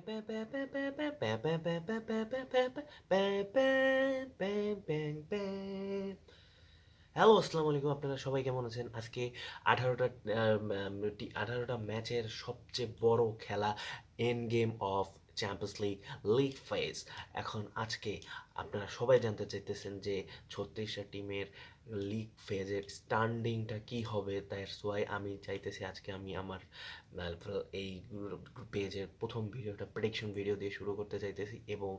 Hello, আসসালামু আলাইকুম। আপনারা সবাই কেমন আছেন? আজকে 18টা 18টা ম্যাচের সবচেয়ে বড় খেলা end game of Champions League league phase. এখন আজকে আপনারা সবাই জানতে চাইতেছেন যে 36টা টিমের লিগ ফেজের স্ট্যান্ডিংটা কি হবে। দ্যাটস ওয়াই আমি চাইতেছি আজকে আমি আমার এই পেজের প্রথম ভিডিওটা প্রেডিকশন ভিডিও দিয়ে শুরু করতে চাইতেছি এবং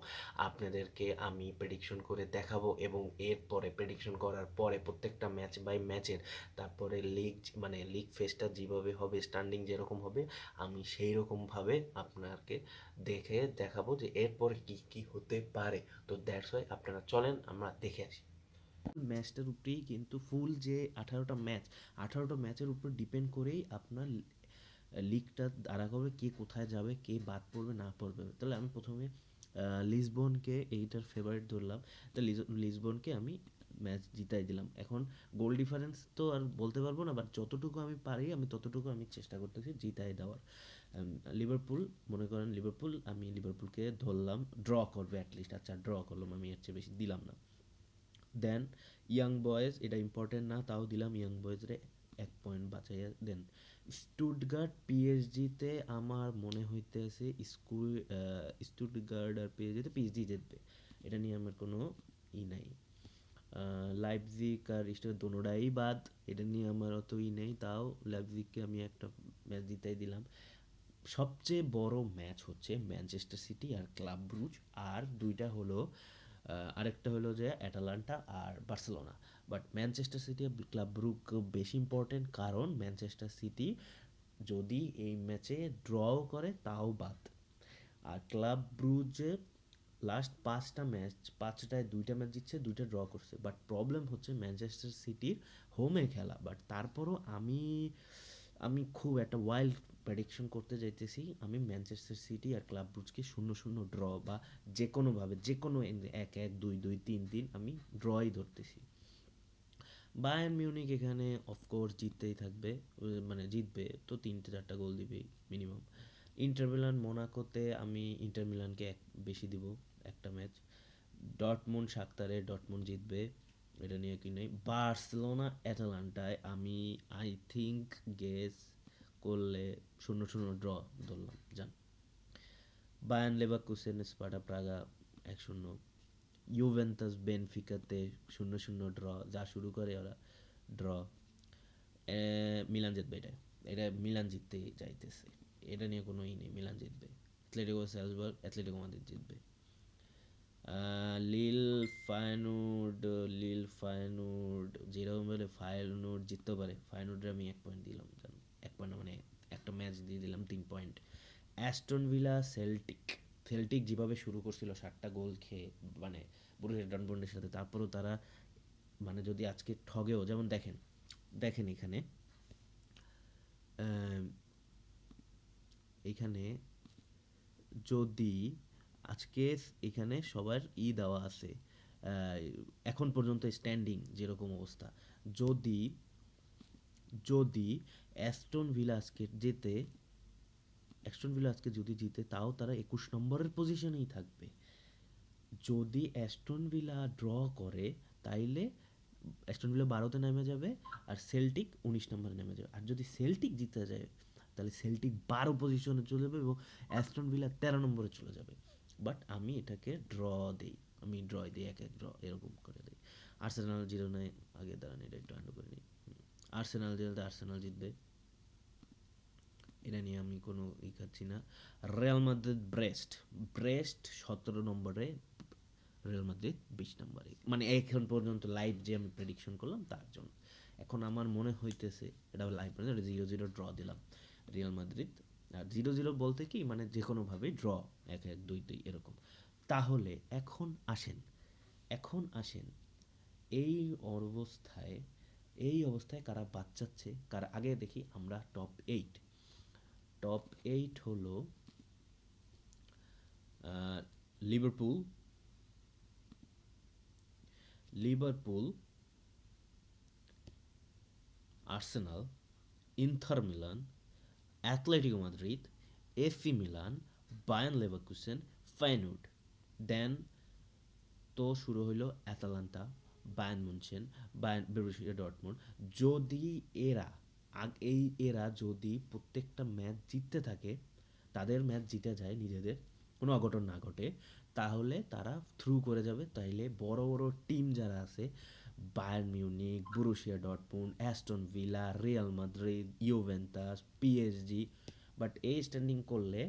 আপনাদেরকে আমি প্রেডিকশন করে দেখাবো এবং এরপরে প্রেডিকশন করার পরে প্রত্যেকটা ম্যাচ বাই ম্যাচের তারপরে লিগ ফেজটা যেভাবে হবে স্ট্যান্ডিং যেরকম হবে আমি সেই রকমভাবে আপনাকে দেখাবো যে এরপরে কি কি হতে পারে। তো দ্যাটস ওয়াই আপনারা চলেন আমরা দেখে আসি। ম্যাচটার উপরেই কিন্তু ফুল যে 18টা ম্যাচের উপর ডিপেন্ড করেই আপনার লিগটা দাঁড়া করবে, কে কোথায় যাবে, কে বাদ পড়বে না পড়বে। তাহলে আমি প্রথমে লিসবনকে এইটার ফেভারিট ধরলাম। তো লিসবনকে আমি ম্যাচ জিতাই দিলাম। এখন গোল ডিফারেন্স তো আর বলতে পারবো না, বাট যতটুকু আমি পারি আমি ততটুকু আমি চেষ্টা করতেছি জিতাই দেওয়ার। লিভারপুল, মনে করেন আমি লিভারপুলকে ধরলাম ড্র করবে অ্যাটলিস্ট। আচ্ছা, ড্র করলাম, আমি এর চেয়ে বেশি দিলাম না। দেন ইয়াং বয়েজ, এটা ইম্পর্টেন্ট না, তাও দিলাম ইয়াং বয়েজরে 1 পয়েন্ট বাঁচাইয়া দেন। স্টুটগার্ট পিএসজিতে আমার মনে হইতেছে স্টুটগার্ট আর পিএসজি জিতবে, এটা নিয়ে আমার কোনো নাই। লাইপজিগ আর স্টার দোনোটাই বাদ, এটা নিয়ে আমার অত নেই, তাও লাইপজিগকে আমি একটা ম্যাচ জিতাই দিলাম। সবচেয়ে বড় ম্যাচ হচ্ছে ম্যানচেস্টার সিটি আর ক্লাব ব্রুজ, আর দুইটা হলো আরেকটা হলো যে অ্যাটালান্টা আর বার্সেলোনা। বাট ম্যানচেস্টার সিটি আর ক্লাব ব্রুগ বেশি ইম্পর্টেন্ট, কারণ ম্যানচেস্টার সিটি যদি এই ম্যাচে ড্রও করে তাও বাদ। আর ক্লাব ব্রুজে লাস্ট 5টায় 2টা ম্যাচ জিতছে, 2টা ড্র করছে। বাট প্রবলেম হচ্ছে ম্যানচেস্টার সিটির হোমে খেলা। বাট তারপরও আমি খুব একটা ওয়াইল্ড প্রেডিকশন করতে চাইতেছি। আমি ম্যানচেস্টার সিটি আর ক্লাব ব্রুজকে 0-0 ড্র, বা যে কোনোভাবে যে কোনো 1-1, 2-2, 3-3 আমি ড্রই ধরতেছি। বায়ার্ন মিউনিক এখানে অফকোর্স জিততেই থাকবে, মানে জিতবে তো 3-4টা গোল দিবেই মিনিমাম। ইন্টার মিলান মোনাকোতে আমি ইন্টার মিলানকে বেশি দিব একটা ম্যাচ। ডটমুন্ড শাখতারে ডটমুন্ড জিতবে, এটা নিয়ে কি নেই। বার্সেলোনা অ্যাটালান্টায় আমি আই থিঙ্ক গেস করলে 0-0 ড্র ধরলাম, জান। Bayer Leverkusen Sparta Praha 1-0। Juventus বেনফিকাতে 0-0 ড্র, যা শুরু করে ওরা ড্র। মিলান জিতবে, এটা মিলান জিততে চাইতেছে, এটা নিয়ে কোনো নেই, মিলান জিতবে। অ্যাথলেটিকো মাদ্রিদ জিতবে। লিল ফায়নুর্ড যেরকম বলে ফায়নুর্ড জিততে পারে, ফায়নুর্ডে আমি 1 পয়েন্ট দিলাম, জানো। 1 পয়েন্ট মানে একটা ম্যাচ দিয়ে দিলাম 3 পয়েন্ট। অ্যাস্টন ভিলা সেল্টিক যেভাবে শুরু করছিল 7টা গোল খেয়ে, মানে বরুসিয়া ডর্টমুন্ডের সাথে, তারপরও তারা মানে যদি আজকে ঠগেও, যেমন দেখেন দেখেন এখানে এখানে যদি আজকে এখানে সবার দেওয়া আছে, এখন পর্যন্ত স্ট্যান্ডিং যেরকম অবস্থা, যদি যদি অ্যাস্টন ভিলা আজকে জেতে, যদি জিতে তাও তারা 21 নম্বরের পজিশনেই থাকবে। যদি অ্যাস্টন ভিলা ড্র করে তাইলে অ্যাস্টন ভিলা 12তে নেমে যাবে, আর সেল্টিক 19 নম্বরে নেমে যাবে। আর যদি সেল্টিক জিতে যায় তাহলে সেল্টিক 12 পজিশনে চলে যাবে এবং অ্যাস্টন ভিলা 13 নম্বরে চলে যাবে। বাট আমি এটাকে ড্র দিই, 1-1 ড্র এরকম করে দিই। আর্সেনাল জিরোনায় আগে দাঁড়ান, এটা একটু আন্ডু করে নিই। আর্সেনাল জিতবে, এটা নিয়ে আমি কোনো খাচ্ছি না। রিয়াল মাদ্রিদ ব্রেস্ট 17 নম্বরে, রিয়াল মাদ্রিদ 20 নম্বরে, মানে এখন পর্যন্ত লাইভ যে আমি প্রেডিকশন করলাম তার জন্য। এখন আমার মনে হইতেছে এটা লাইভ মানে 0-0 ড্র দিলাম রিয়াল মাদ্রিদ। আর 0-0 বলতে কি, মানে যে কোনোভাবে ড্র, 1-1, 2-2 এরকম। তাহলে এখন আসেন এই অবস্থায় কারা বাচ্চাচ্ছে, কারা আগে দেখি আমরা। টপ 8 হলো Liverpool Liverpool Arsenal, Inter Milan, Atletico Madrid, AC Milan, Bayer Leverkusen, Feyenoord, then তো শুরু হইলো Atalanta, Bayern Munchen, Bayern Borussia Dortmund. যদি এরা এরা যদি প্রত্যেকটা ম্যাচ জিততে থাকে, তাদের ম্যাচ জিতে যায় নিজেদের, কোনো অঘটন না ঘটে, তাহলে তারা থ্রু করে যাবে। তাইলে বড় বড় টিম যারা আছে, Bayern Munich, Borussia Dortmund, Aston villa, Real Madrid, Juventus, PSG, but এই স্ট্যান্ডিং করলে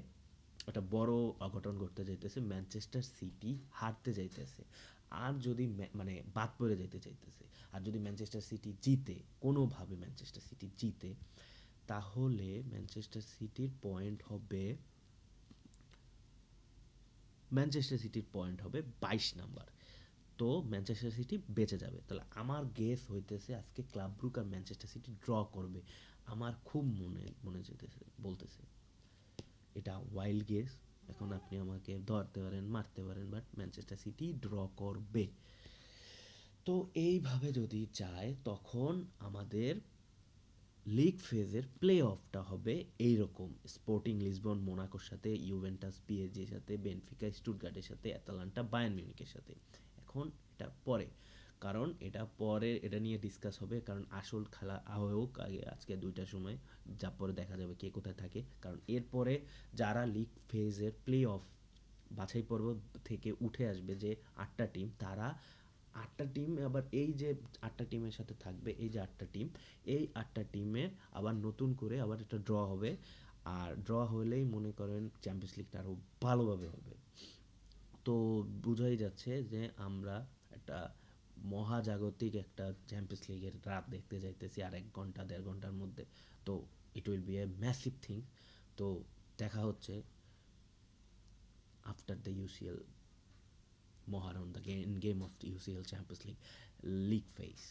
একটা বড় অঘটন ঘটতে যাইতেছে, ম্যানচেস্টার সিটি হারতে যাইতেছে। আর যদি মানে বাদ পড়ে যাইতে চাইতেছে, আর যদি ম্যানচেস্টার সিটি জিতে, কোনোভাবে ম্যানচেস্টার সিটি জিতে, তাহলে ম্যানচেস্টার সিটির পয়েন্ট হবে, ম্যানচেস্টার সিটির পয়েন্ট হবে 22 নাম্বার। তো ম্যানচেস্টার সিটি বেঁচে যাবে। তাহলে আমার গেস হইতেছে আজকে ক্লাব ব্রুক আর ম্যানচেস্টার সিটি ড্র করবে। আমার খুব মনে মনে যেতেছে, বলতেছে। এটা ওয়াইল্ড গেস, এখন আপনি আমাকে ধরতে পারেন, মারতে পারেন, বাট ম্যানচেস্টার সিটি ড্র করবে। তো এইভাবে যদি যায়, তখন আমাদের লিগ ফেজের প্লে অফটা হবে এইরকম: স্পোর্টিং লিসবন মোনাকোর সাথে, ইউভেন্টাস পিএসজির সাথে, বেনফিকা স্টুটগার্টের সাথে, অ্যাটালান্টা বায়ার্ন মিউনিখের সাথে। এখন এটা পরে, কারণ এটা পরে এটা নিয়ে ডিসকাস হবে, কারণ আসল খেলা হোক আগে আজকে 2টার সময়, যা পরে দেখা যাবে কে কোথায় থাকে। কারণ এরপরে যারা লিগ ফেজের প্লে অফ বাছাই পর্ব থেকে উঠে আসবে, যে 8টা টিম, তারা 8টা টিম আবার এই যে 8টা টিমের সাথে থাকবে, এই যে 8টা টিম, এই 8টা টিমের আবার নতুন করে আবার একটা ড্র হবে। আর ড্র হলেই মনে করেন চ্যাম্পিয়ন্স লিগটা আরও ভালোভাবে হবে। তো বোঝাই যাচ্ছে যে আমরা একটা মহাজাগতিক একটা চ্যাম্পিয়ন্স লিগের রাত দেখতে যাইতেছি আর 1 ঘন্টা 1.5 ঘন্টার মধ্যে। তো it will B a massive thing. তো দেখা হচ্ছে after the UCL Moharan, the game of the UCL Champions League phase.